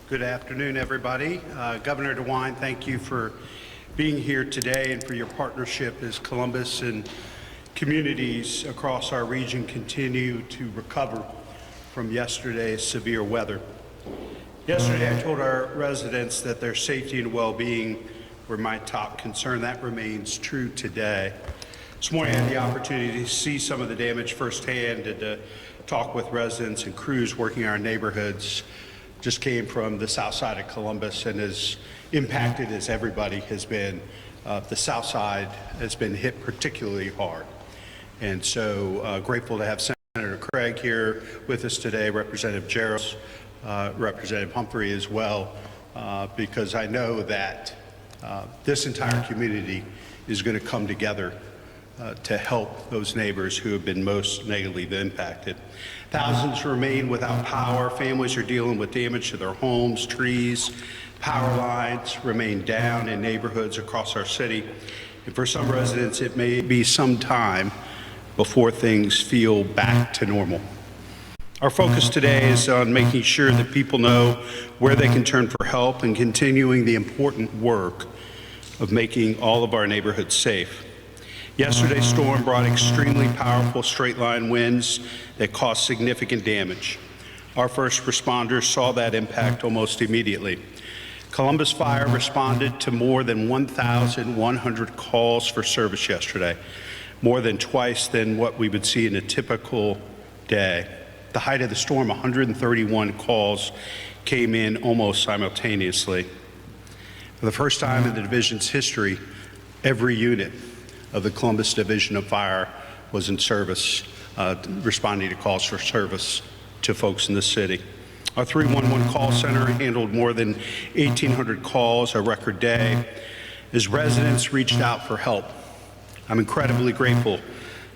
Good afternoon, everybody. Governor DeWine, thank you for being here today and for your partnership as Columbus and communities across our region continue to recover from yesterday's severe weather. Yesterday, I told our residents that their safety and well-being were my top concern. That remains true today. This morning, I had the opportunity to see some of the damage firsthand and to talk with residents and crews working in our neighborhoods. Just came from the south side of Columbus, and as impacted as everybody has been, the south side has been hit particularly hard. And so grateful to have Senator Craig here with us today, Representative Gerald, Representative Humphrey as well, because I know that this entire community is going to come together to help those neighbors who have been most negatively impacted. Thousands remain without power. Families are dealing with damage to their homes, trees, power lines remain down in neighborhoods across our city. And for some residents, it may be some time before things feel back to normal. Our focus today is on making sure that people know where they can turn for help and continuing the important work of making all of our neighborhoods safe. Yesterday's storm brought extremely powerful straight-line winds that caused significant damage. Our first responders saw that impact almost immediately. Columbus Fire responded to more than 1,100 calls for service yesterday, more than twice than what we would see in a typical day. At the height of the storm, 131 calls came in almost simultaneously. For the first time in the division's history, every unit of the Columbus Division of Fire was in service, responding to calls for service to folks in the city. Our 311 call center handled more than 1,800 calls, a record day, as residents reached out for help. I'm incredibly grateful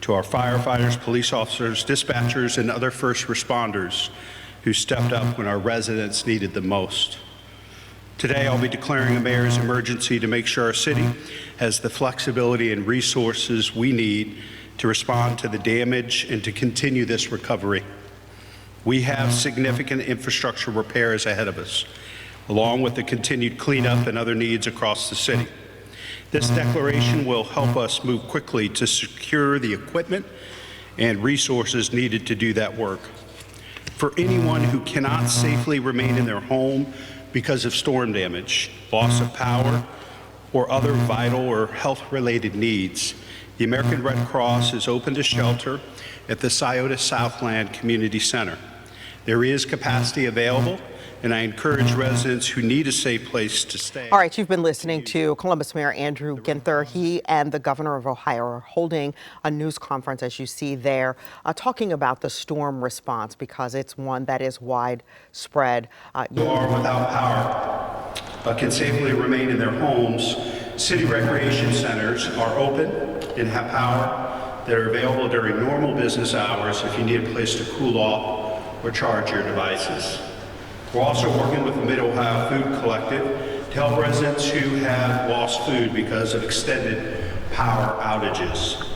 to our firefighters, police officers, dispatchers, and other first responders who stepped up when our residents needed them most. Today, I'll be declaring a mayor's emergency to make sure our city has the flexibility and resources we need to respond to the damage and to continue this recovery. We have significant infrastructure repairs ahead of us, along with the continued cleanup and other needs across the city. This declaration will help us move quickly to secure the equipment and resources needed to do that work. For anyone who cannot safely remain in their home because of storm damage, loss of power, or other vital or health-related needs, the American Red Cross is open to shelter at the Scioto Southland Community Center. There is capacity available, and I encourage residents who need a safe place to stay. All right, you've been listening to Columbus Mayor Andrew Ginther. He and the governor of Ohio are holding a news conference, as you see there, talking about the storm response because it's one that is widespread. Who are without power but can safely remain in their homes, city recreation centers are open and have power that are available during normal business hours if you need a place to cool off or charge your devices. We're also working with the Mid-Ohio Food Collective to help residents who have lost food because of extended power outages.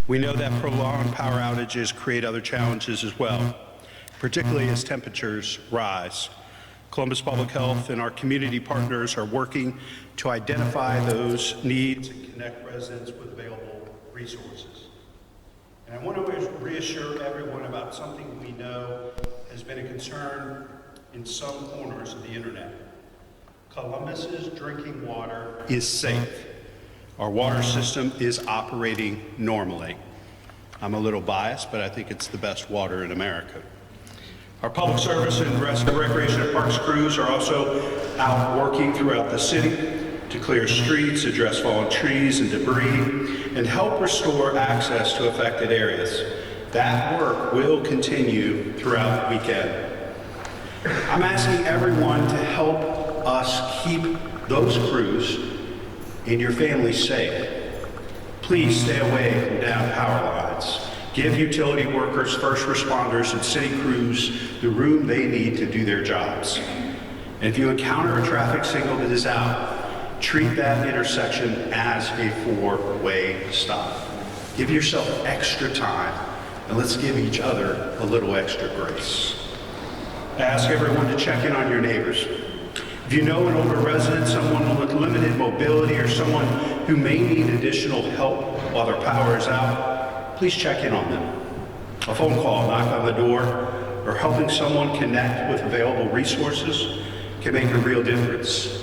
We know that prolonged power outages create other challenges as well, particularly as temperatures rise. Columbus Public Health and our community partners are working to identify those needs and connect residents with available resources. And I want to reassure everyone about something we know has been a concern in some corners of the internet. Columbus's drinking water is safe. Our water system is operating normally. I'm a little biased, but I think it's the best water in America. Our public service and recreation and parks crews are also out working throughout the city to clear streets, address fallen trees and debris, and help restore access to affected areas. That work will continue throughout the weekend. I'm asking everyone to help us keep those crews and your families safe. Please stay away from downed power lines. Give utility workers, first responders, and city crews the room they need to do their jobs. And if you encounter a traffic signal that is out, treat that intersection as a four-way stop. Give yourself extra time, and let's give each other a little extra grace. I ask everyone to check in on your neighbors. If you know an older resident, someone with limited mobility, or someone who may need additional help while their power is out, please check in on them. A phone call, knock on the door, or helping someone connect with available resources can make a real difference.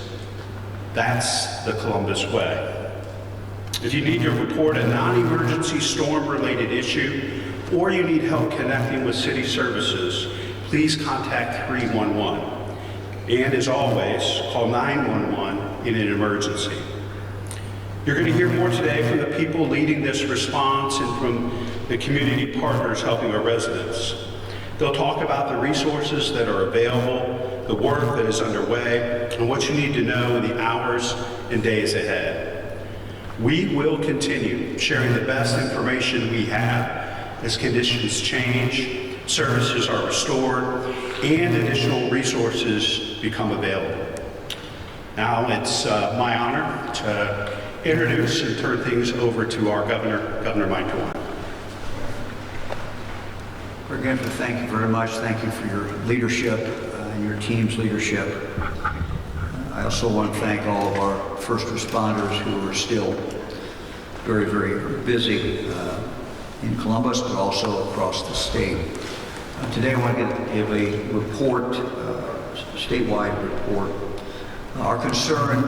That's the Columbus way. If you need to report a non-emergency storm-related issue, or you need help connecting with city services, please contact 311. And as always, call 911 in an emergency. You're going to hear more today from the people leading this response and from the community partners helping our residents. They'll talk about the resources that are available, the work that is underway, and what you need to know in the hours and days ahead. We will continue sharing the best information we have as conditions change, services are restored, and additional resources become available. Now it's my honor to introduce and turn things over to our governor, Governor Mike DeWine. Again, thank you very much. Thank you for your leadership and your team's leadership. I also want to thank all of our first responders who are still very, very busy in Columbus, but also across the state. Today I want to give a report, statewide report. Our concern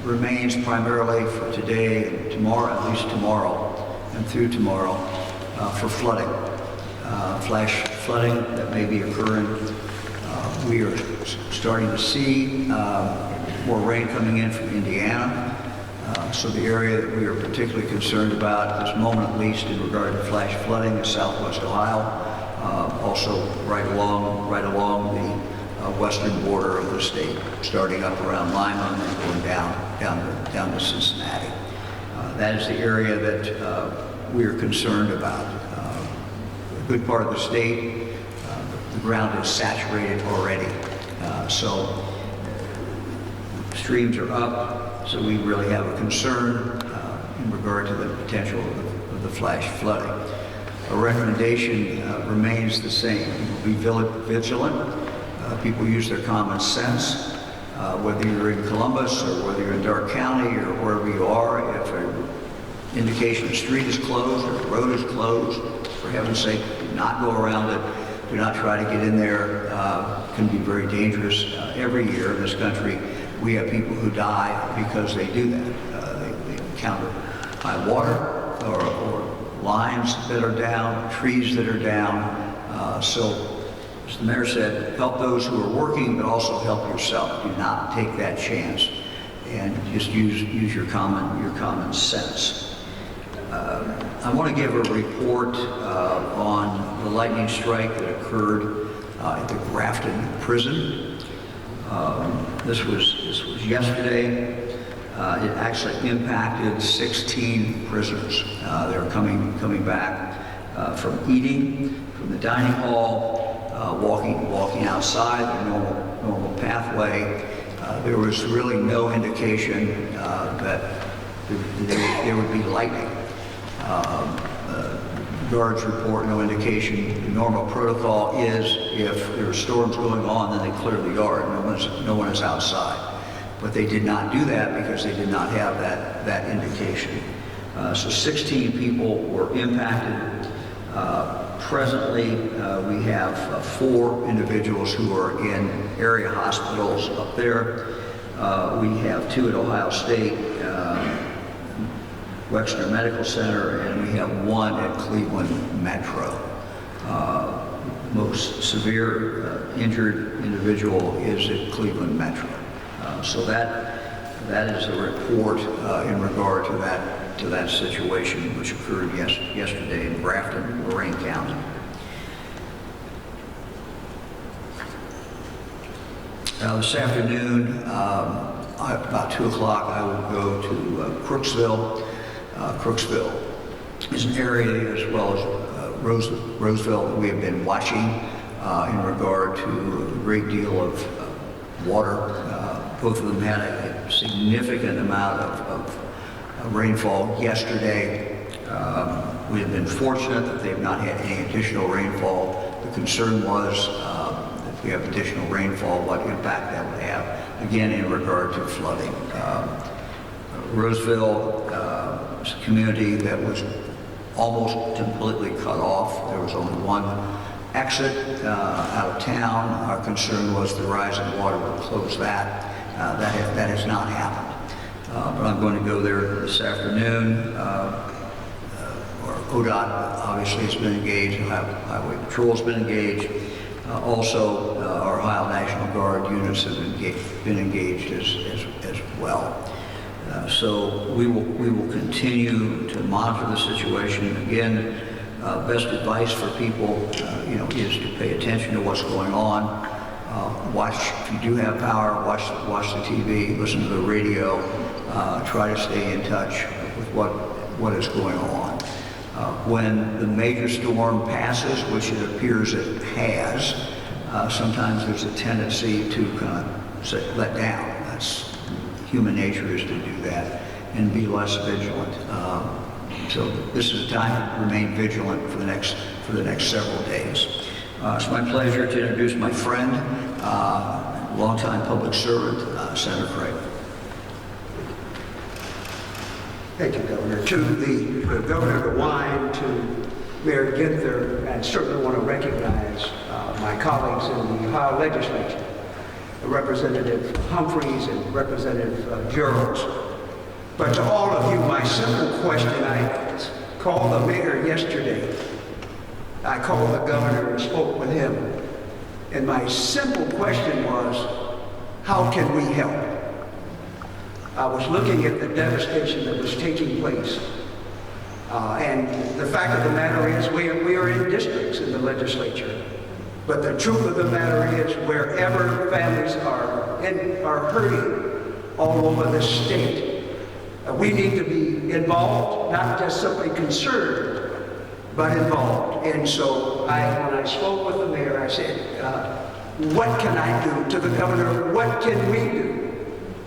remains primarily for today and tomorrow, at least tomorrow and through tomorrow, for flooding. Flash flooding that may be occurring. We are starting to see more rain coming in from Indiana. So the area that we are particularly concerned about at this moment, at least in regard to flash flooding, is Southwest Ohio. Also right along the western border of the state, starting up around Lima and then going down to Cincinnati. That is the area that we are concerned about. A good part of the state, the ground is saturated already. So streams are up, so we really have a concern in regard to the potential of the flash flooding. Our recommendation remains the same. Be vigilant. People use their common sense. Whether you're in Columbus or whether you're in Dark County or wherever you are, if an indication the street is closed or the road is closed, for heaven's sake, do not go around it. Do not try to get in there. It can be very dangerous. Every year in this country, we have people who die because they do that. They encounter high water or lines that are down, trees that are down. So, as the mayor said, help those who are working, but also help yourself. Do not take that chance, and just use your common sense. I want to give a report on the lightning strike that occurred at the Grafton prison. This was yesterday. It actually impacted 16 prisoners. They were coming back from eating, from the dining hall, walking outside their normal pathway. There was really no indication that there would be lightning. Guards report no indication. The normal protocol is if there are storms going on, then they clear the yard. No one is outside. But they did not do that because they did not have that indication. So 16 people were impacted. Presently, we have 4 individuals who are in area hospitals up there. We have 2 at Ohio State, Wexner Medical Center, and we have 1 at Cleveland Metro. Most severe injured individual is at Cleveland Metro. So that is a report in regard to that situation which occurred yesterday in Grafton, Lorain County. This afternoon, about 2 o'clock, I will go to Crooksville. Crooksville is an area, as well as Roseville, that we have been watching in regard to a great deal of water. Both of them had a significant amount of rainfall yesterday. We have been fortunate that they've not had any additional rainfall. The concern was if we have additional rainfall, what impact that would have again, in regard to flooding. Roseville is a community that was almost completely cut off. There was only one exit out of town. Our concern was the rising water would close that. That has not happened. But I'm going to go there this afternoon. ODOT obviously has been engaged, Highway Patrol has been engaged. Also, our Ohio National Guard units have been engaged as well. So we will continue to monitor the situation. Again, best advice for people, is to pay attention to what's going on. Watch, if you do have power, watch the TV, listen to the radio, try to stay in touch with what is going on. When the major storm passes, which it appears it has, sometimes there's a tendency to kind of let down. That's human nature, is to do that and be less vigilant. So this is a time to remain vigilant for the next several days. It's my pleasure to introduce my friend, longtime public servant, Senator Craig. Thank you, Governor. To the Governor DeWine, to Mayor Ginther, and certainly want to recognize my colleagues in the Ohio Legislature, Representative Humphreys and Representative Gerald. But to all of you, my simple question, I called the mayor yesterday. I called the governor and spoke with him. And my simple question was, how can we help? I was looking at the devastation that was taking place. And the fact of the matter is, we are in districts in the legislature. But the truth of the matter is, wherever families are hurting all over the state, we need to be involved, not just simply concerned, but involved. And so when I spoke with the mayor, I said, what can I do? To the governor, what can we do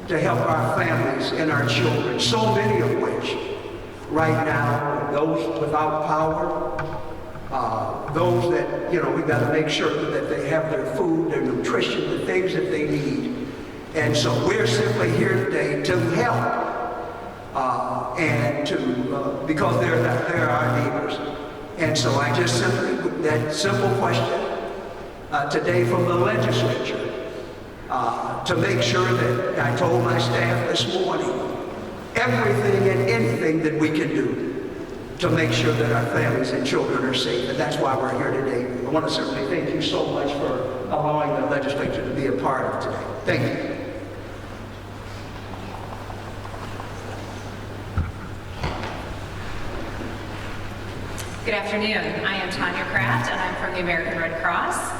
to help our families and our children, so many of which right now, those without power, those that, we've got to make sure that they have their food, their nutrition, the things that they need. And so we're simply here today to help and to, because they're our neighbors. And so I just that simple question today from the legislature to make sure that I told my staff this morning, everything and anything that we can do to make sure that our families and children are safe. And that's why we're here today. I want to certainly thank you so much for allowing the legislature to be a part of today. Thank you. Good afternoon. I am Tanya Kraft, and I'm from the American Red Cross.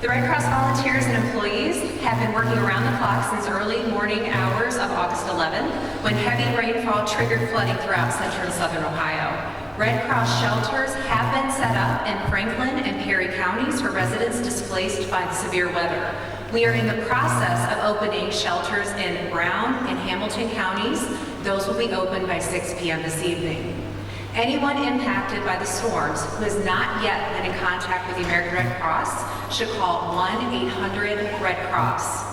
The Red Cross volunteers and employees have been working around the clock since early morning hours of August 11th, when heavy rainfall triggered flooding throughout central and southern Ohio. Red Cross shelters have been set up in Franklin and Perry counties for residents displaced by the severe weather. We are in the process of opening shelters in Brown and Hamilton counties. Those will be open by 6 p.m. this evening. Anyone impacted by the storms who has not yet been in contact with the American Red Cross should call 1-800-RED-CROSS.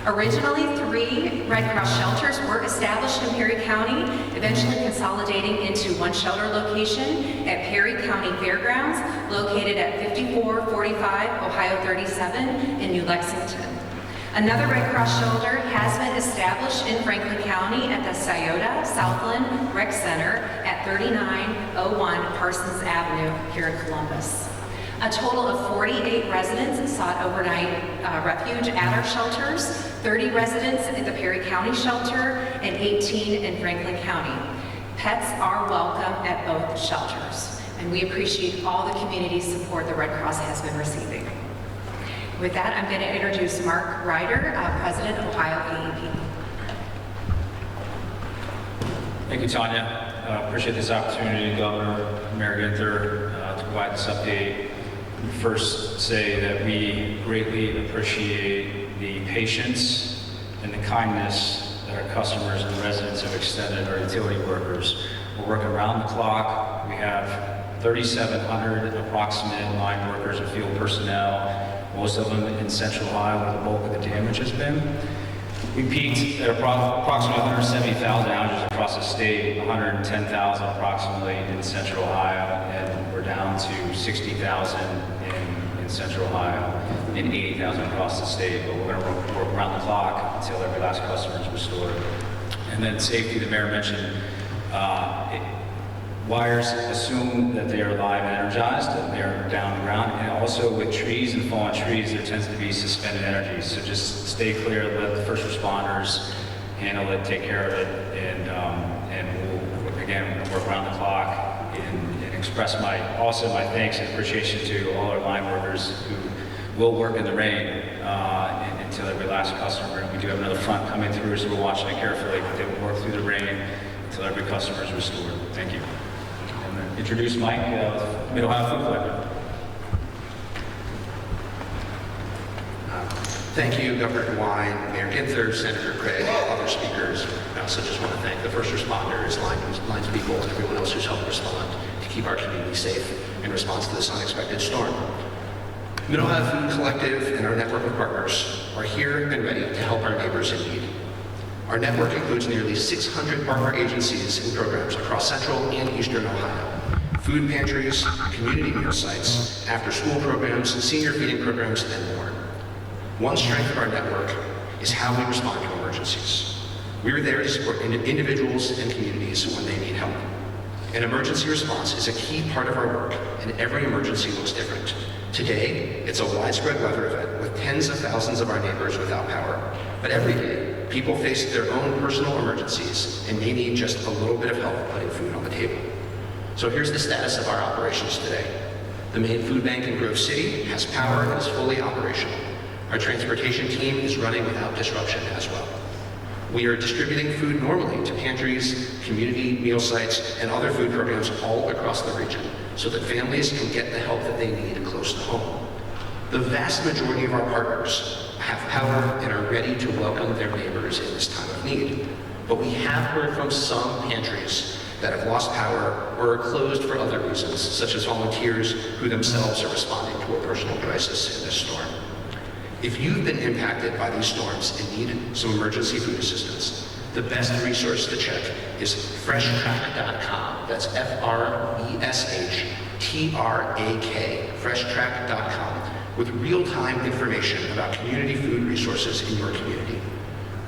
Originally, 3 Red Cross shelters were established in Perry County, eventually consolidating into one shelter location at Perry County Fairgrounds, located at 5445 Ohio 37 in New Lexington. Another Red Cross shelter has been established in Franklin County at the Scioto Southland Rec Center at 3901 Parsons Avenue here in Columbus. A total of 48 residents sought overnight refuge at our shelters, 30 residents at the Perry County shelter, and 18 in Franklin County. Pets are welcome at both shelters, and we appreciate all the community support the Red Cross has been receiving. With that, I'm going to introduce Mark Ryder, President of Ohio AEP. Thank you, Tanya. Appreciate this opportunity, Governor, Mayor Ginther, to provide this update. First, say that we greatly appreciate the patience and the kindness that our customers and residents have extended our utility workers. We're working around the clock. We have 3,700 approximate line workers and field personnel, most of them in Central Ohio where the bulk of the damage has been. We peaked at approximately 170,000 outages across the state, 110,000 approximately in Central Ohio, and we're down to 60,000 in Central Ohio and 80,000 across the state. But we're going to work around the clock until every last customer is restored. And then safety, the mayor mentioned, wires assume that they are live and energized, and they're down the ground. And also with trees and fallen trees, there tends to be suspended energy. So just stay clear, let the first responders handle it, take care of it, and we'll, again, work around the clock and express my thanks and appreciation to all our line workers who will work in the rain until every last customer. And we do have another front coming through, so we're watching it carefully, but they will work through the rain until every customer is restored. Thank you. Introduce Mike, Mid-Ohio Food Collective. Thank you, Governor DeWine, Mayor Ginther, Senator Craig, other speakers. I also just want to thank the first responders, lines people, and everyone else who's helped respond to keep our community safe in response to this unexpected storm. Mid-Ohio Food Collective and our network of partners are here and ready to help our neighbors in need. Our network includes nearly 600 partner agencies and programs across central and eastern Ohio. Food pantries, community meal sites, after-school programs, senior feeding programs, and more. One strength of our network is how we respond to emergencies. We are there to support individuals and communities when they need help. An emergency response is a key part of our work, and every emergency looks different. Today, it's a widespread weather event with tens of thousands of our neighbors without power. But every day, people face their own personal emergencies and may need just a little bit of help putting food on the table. So here's the status of our operations today. The main food bank in Grove City has power and is fully operational. Our transportation team is running without disruption as well. We are distributing food normally to pantries, community meal sites, and other food programs all across the region so that families can get the help that they need close to home. The vast majority of our partners have power and are ready to welcome their neighbors in this time of need. But we have heard from some pantries that have lost power or are closed for other reasons, such as volunteers who themselves are responding to a personal crisis in this storm. If you've been impacted by these storms and need some emergency food assistance, the best resource to check is freshtrack.com. That's FRESHTRAK, freshtrack.com, with real-time information about community food resources in your community.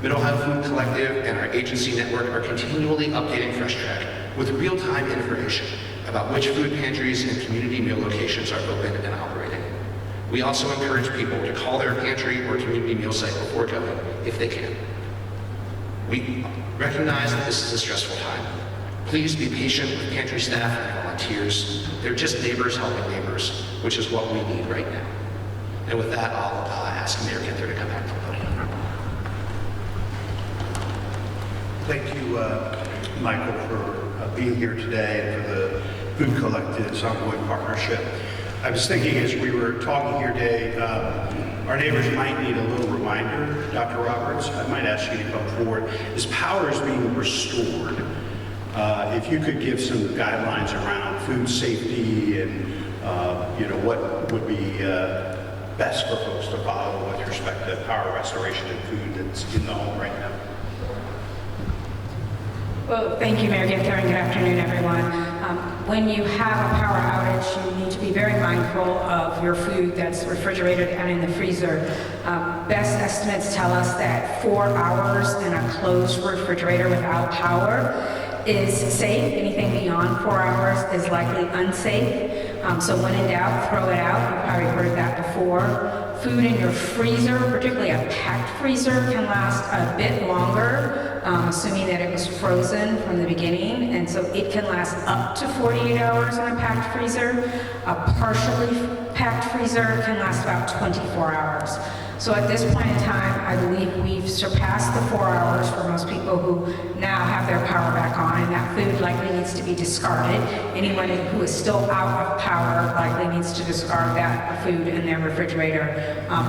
Mid-Ohio Food Collective and our agency network are continually updating FreshTrack with real-time information about which food pantries and community meal locations are open and operating. We also encourage people to call their pantry or community meal site before going, if they can. We recognize that this is a stressful time. Please be patient with pantry staff and volunteers. They're just neighbors helping neighbors, which is what we need right now. And with that, I'll ask Mayor Ginther to come back to the podium. Thank you, Michael, for being here today and for the Food Collective's ongoing partnership. I was thinking as we were talking here today, our neighbors might need a little reminder. Dr. Roberts, I might ask you to come forward. As power is being restored, if you could give some guidelines around food safety and what would be best for folks to follow with respect to power restoration and food that's in the home right now. Well, thank you, Mayor Ginther, and good afternoon, everyone. When you have a power outage, you need to be very mindful of your food that's refrigerated and in the freezer. Best estimates tell us that 4 hours in a closed refrigerator without power is safe. Anything beyond 4 hours is likely unsafe. So when in doubt, throw it out. You've probably heard that before. Food in your freezer, particularly a packed freezer, can last a bit longer, assuming that it was frozen from the beginning. And so it can last up to 48 hours in a packed freezer. A partially packed freezer can last about 24 hours. So at this point in time, I believe we've surpassed the 4 hours for most people who now have their power back on, and that food likely needs to be discarded. Anyone who is still out of power likely needs to discard that food in their refrigerator.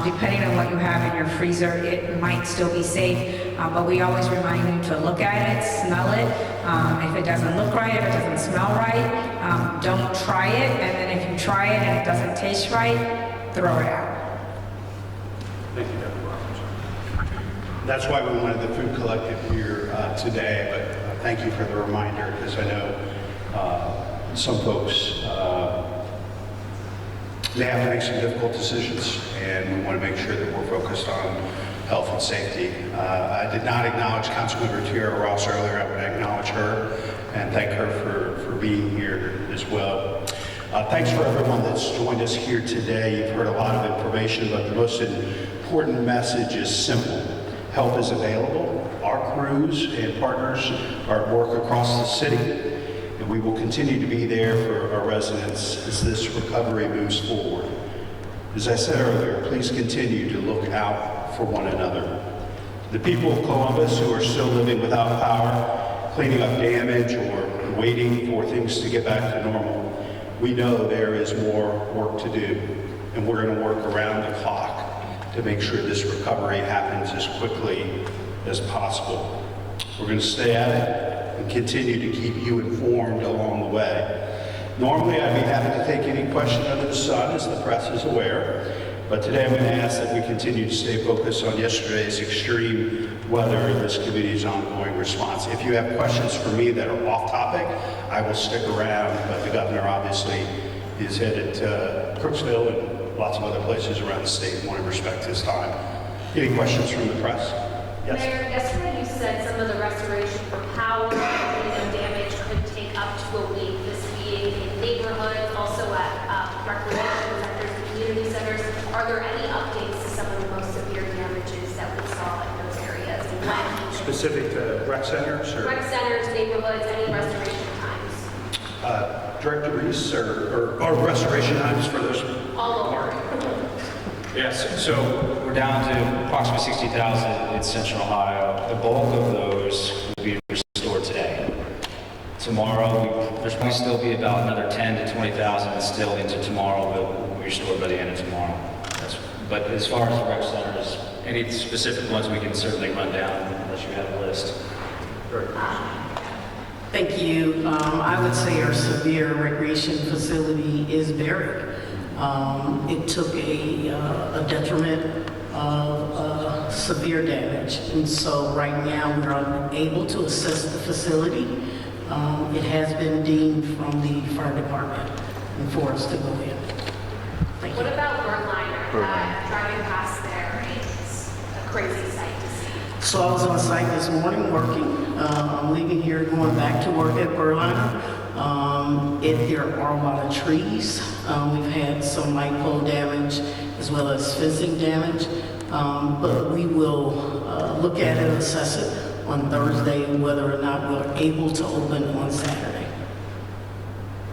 Depending on what you have in your freezer, it might still be safe, but we always remind you to look at it, smell it. If it doesn't look right, if it doesn't smell right, don't try it, and then if you try it and it doesn't taste right, throw it out. Thank you, Dr. Roberts. That's why we wanted the Food Collective here today, but thank you for the reminder, because I know some folks they have to make some difficult decisions, and we want to make sure that we're focused on health and safety. I did not acknowledge Councilmember Tiara Ross earlier. I would acknowledge her and thank her for being here as well. Thanks for everyone that's joined us here today. You've heard a lot of information, but the most important message is simple. Help is available. Our crews and partners are at work across the city, and we will continue to be there for our residents as this recovery moves forward. As I said earlier, please continue to look out for one another. The people of Columbus who are still living without power, cleaning up damage, or waiting for things to get back to normal, we know there is more work to do, and we're going to work around the clock to make sure this recovery happens as quickly as possible. We're going to stay at it and continue to keep you informed along the way. Normally, I'd be happy to take any question under the sun, as the press is aware, but today I'm going to ask that we continue to stay focused on yesterday's extreme weather and this committee's ongoing response. If you have questions for me that are off topic, I will stick around, but the governor obviously is headed to Crooksville and lots of other places around the state and want to respect his time. Any questions from the press? Yes. Mayor, yesterday you said some of the restoration for power and damage could take up to a week, this being in neighborhoods, also at recreation centers and community centers. Are there any updates to some of the most severe damages that we saw in those areas? And when Specific to rec centers? Or? rec centers, neighborhoods, any restoration times? Director Reese, or restoration times for those? All over. Yes, so we're down to approximately 60,000 in Central Ohio. The bulk of those will be restored today. Tomorrow, there's probably still be about another 10 to 20,000 still into tomorrow, but will be restored by the end of tomorrow. But as far as the rec centers, any specific ones we can certainly run down unless you have a list. Thank you. I would say our severe recreation facility is buried. It took a detriment of severe damage, and so right now we're unable to assess the facility. It has been deemed from the fire department and for us to go in. Thank What you. about Birdliner? Driving past there, it's a crazy sight to see. So I was on site this morning working. I'm leaving here, going back to work at Berliner. There are a lot of trees. We've had some light pole damage as well as fencing damage. But we will look at it and assess it on Thursday, whether or not we're able to open on Saturday.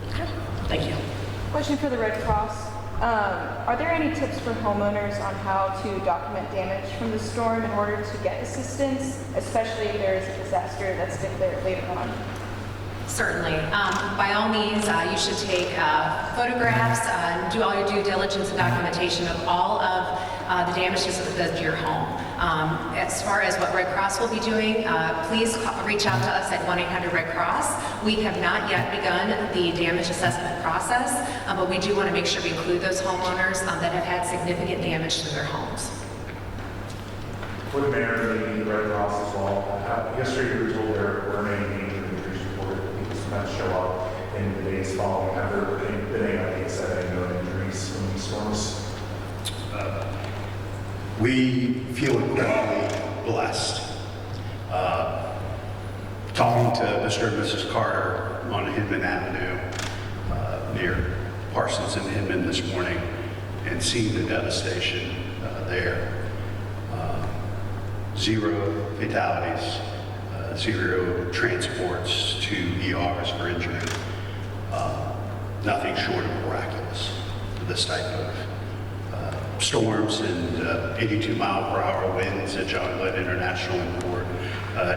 Okay. Thank you. Question for the Red Cross. Are there any tips for homeowners on how to document damage from the storm in order to get assistance, especially if there is a disaster that's declared later on? Certainly. By all means, you should take photographs, do all your due diligence and documentation of all of the damages of your home. As far as what Red Cross will be doing, please reach out to us at 1-800-RED-CROSS. We have not yet begun the damage assessment process, but we do want to make sure we include those homeowners that have had significant damage to their homes. For the mayor and the Red Cross as well, yesterday we were told there were many major injuries reported. People sometimes show up in the days following. Have there been any updates that any known injuries from these storms? We feel incredibly blessed. Talking to Mr. and Mrs. Carter on Hinman Avenue near Parsons and Hinman this morning and seeing the devastation there. 0 fatalities, 0 transports to ERs for injury. Nothing short of miraculous for this type of storms and 82-mile-per-hour winds at John Glenn International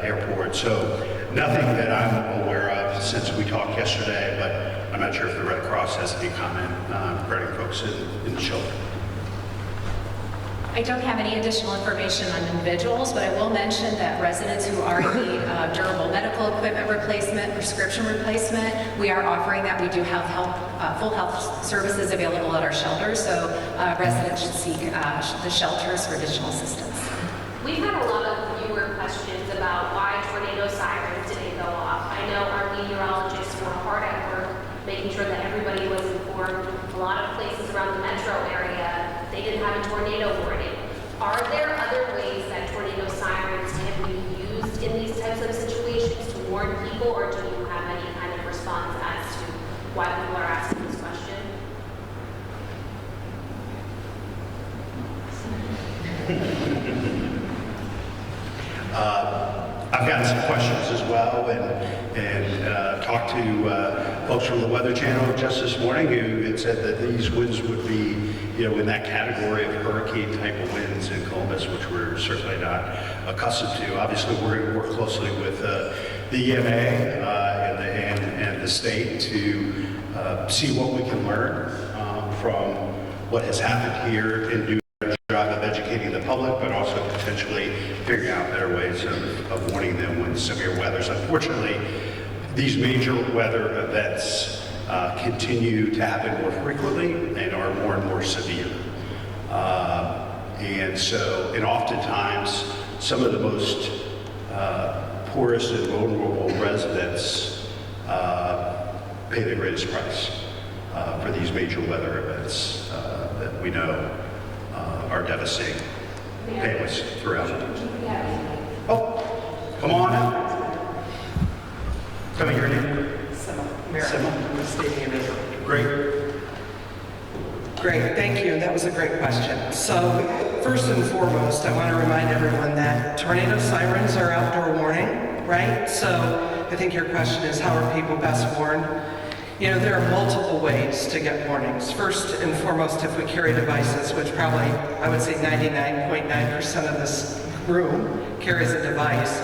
Airport. So nothing that I'm aware of since we talked yesterday, but I'm not sure if the Red Cross has any comment regarding folks in the shelter. I don't have any additional information on individuals, but I will mention that residents who are in need of durable medical equipment replacement, prescription replacement, we are offering that. We do have full health services available at our shelters, so residents should seek the shelters for additional assistance. We've had a lot of I've gotten some questions as well, and talked to folks from the Weather Channel just this morning who had said that these winds would be, in that category of hurricane type of winds in Columbus, which we're certainly not accustomed to. Obviously, we're going to work closely with the EMA and the state to see what we can learn from what has happened here and do a job of educating the public, but also potentially figuring out better ways of warning them when severe weathers. Unfortunately, these major weather events continue to happen more frequently and are more and more severe. And oftentimes, some of the most poorest and vulnerable residents pay the greatest price for these major weather events that we know are devastating families throughout. Oh, come on out. Tell me your name. Great, thank you. That was a great question. So, first and foremost, I want to remind everyone that tornado sirens are outdoor warning, right? So, I think your question is, how are people best warned? There are multiple ways to get warnings. First and foremost, if we carry devices, which probably, I would say 99.9% of this room carries a device,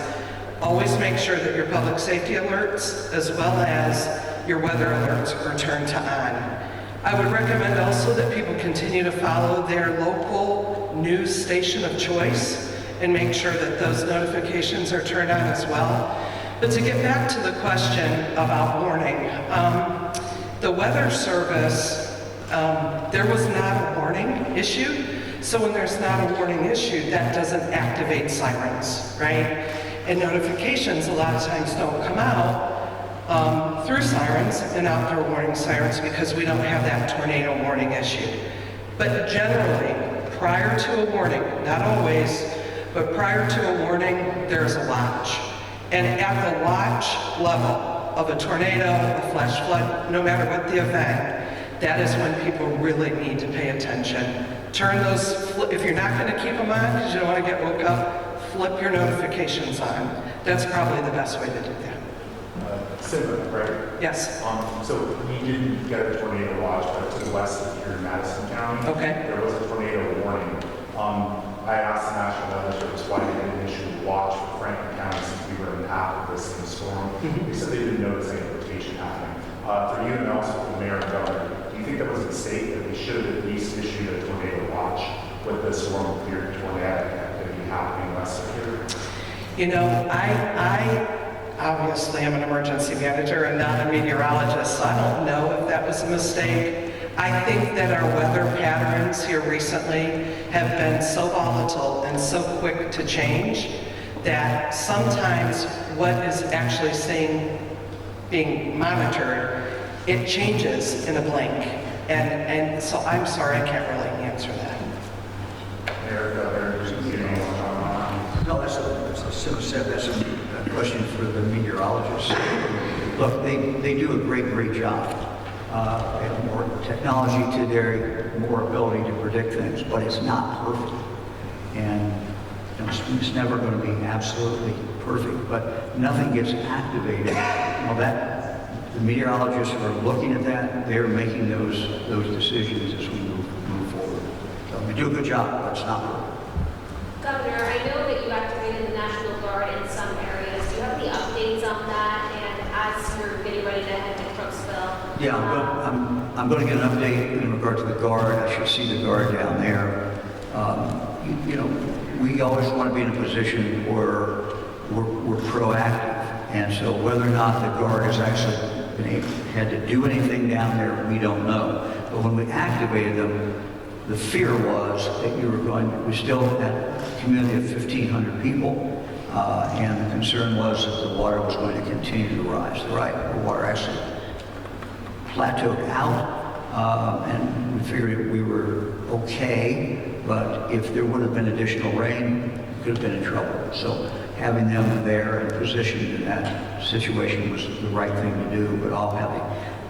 always make sure that your public safety alerts, as well as your weather alerts, are turned to on. I would recommend also that people continue to follow their local news station of choice and make sure that those notifications are turned on as well. But to get back to the question about warning, the Weather Service, there was not a warning issued. So when there's not a warning issued, that doesn't activate sirens, right? And notifications a lot of times don't come out through sirens and outdoor warning sirens because we don't have that tornado warning issued. But generally, prior to a warning, not always, but prior to a warning, there's a watch. And at the watch level of a tornado, a flash flood, no matter what the event, that is when people really need to pay attention. Turn those, if you're not going to keep them on because you don't want to get woke up, flip your notifications on. That's probably the best way to do that. Simba, right? Yes. So we didn't get a tornado watch, but to the west of here in Madison County, okay, there was a tornado warning. I asked the National Weather Service why they didn't issue a watch for Franklin County since we were in the path of this in the storm. They said they didn't notice any rotation happening. For you and also for the mayor and governor, do you think that was a mistake that they should have at least issued a tornado watch with the storm clear tornadic activity happening west of here? I obviously am an emergency manager and not a meteorologist, so I don't know if that was a mistake. I think that our weather patterns here recently have been so volatile and so quick to change that sometimes what is actually being monitored, it changes in a blink. And so I'm sorry, I can't really answer that. No, that's a question for the meteorologists. Look, they do a great job. They have more technology to their more ability to predict things, but it's not perfect. And it's never going to be absolutely perfect, but nothing gets activated. The meteorologists are looking at that. They're making those decisions as we move forward. So we do a good job, but it's not perfect. Governor, I know that you activated the National Guard in some areas. Do you have any updates on that? And as you're getting ready to head to Crooksville? Yeah, I'm going to get an update in regard to the Guard. I should see the Guard down there. We always want to be in a position where we're proactive. And so whether or not the Guard has actually had to do anything down there, we don't know. But when we activated them, the fear was that we still had a community of 1,500 people, and the concern was that the water was going to continue to rise. The water actually plateaued out, and we figured we were okay, but if there would have been additional rain, we could have been in trouble. So having them there and positioned in that situation was the right thing to do, but I'll have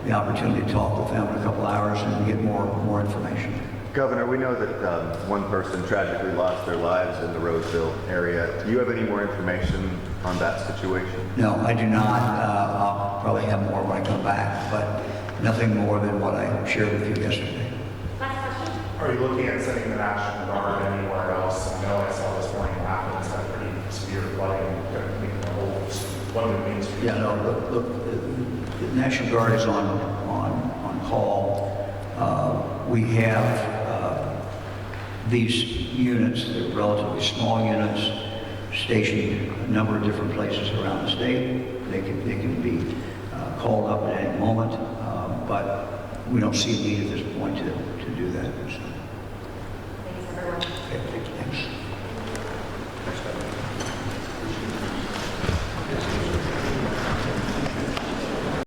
the opportunity to talk with them in a couple hours and get more information. Governor, we know that one person tragically lost their lives in the Roseville area. Do you have any more information on that situation? No, I do not. I'll probably have more when I come back, but nothing more than what I shared with you yesterday. Last question. Are you looking at sending the National Guard anywhere else? I know I saw this morning in Athens had pretty severe flooding, making the whole London Main Street. Yeah, no, look, the National Guard is on call. We have these units, they're relatively small units, stationed a number of different places around the state. They can be called up at any moment, but we don't see a need at this point to do that.